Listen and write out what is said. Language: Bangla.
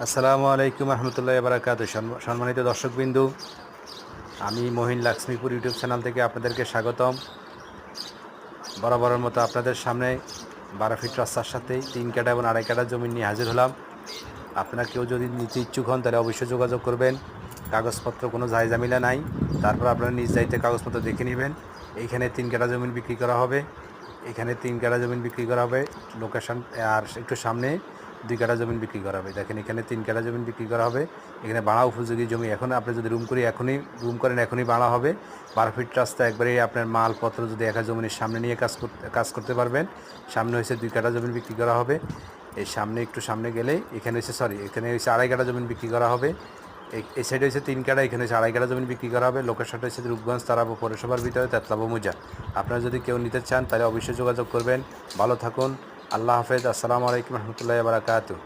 আসসালামু আলাইকুম রহমতুল্লাহি বারাকাতু। সম্মানিত দর্শকবিন্দু, আমি মহিন লক্ষ্মীপুর ইউটিউব চ্যানেল থেকে আপনাদেরকে স্বাগতম। বরাবরের মতো আপনাদের সামনে 12 ফিট রাস্তার সাথে 3 কাঠা এবং 2.5 কাঠা জমি নিয়ে হাজির হলাম। আপনারা কেউ যদি নিতে ইচ্ছুক হন তাহলে অবশ্যই যোগাযোগ করবেন। কাগজপত্র কোনো ঝামেলা নাই। তারপর আপনারা নিজ দায়িত্বে কাগজপত্র দেখে নেবেন। এইখানে 3 কাঠা জমি বিক্রি করা হবে। এখানে 3 কাঠা জমি বিক্রি করা হবে। লোকেশন আর একটু সামনে 2 কাঠা জমি বিক্রি করা হবে। দেখেন এখানে 3 কাঠা জমি বিক্রি করা হবে। এখানে ভাড়া উপযোগী জমি। এখন আপনি যদি রুম করেন এখনই ভাড়া হবে। 12 ফিট রাস্তা, একবারে আপনার মালপত্র যদি একা জমির সামনে নিয়ে কাজ করতে পারবেন। সামনে হয়েছে 2 কাঠা জমি বিক্রি করা হবে। এই সামনে একটু সামনে গেলে এখানে হচ্ছে 2.5 কাঠা জমি বিক্রি করা হবে। এই সাইডে হচ্ছে 3 কাঠা, এখানে হচ্ছে 2.5 কাঠা জমি বিক্রি করা হবে। লোকেশনটা হচ্ছে রূপগঞ্জ তারাপুর পৌরসভার ভিতরে তেতলাব মৌজা। আপনারা যদি কেউ নিতে চান তাহলে অবশ্যই যোগাযোগ করবেন। ভালো থাকুন। আল্লাহ হাফেজ। আসসালামু আলাইকুম রহমতুল্লাহি বারাকাতুহু।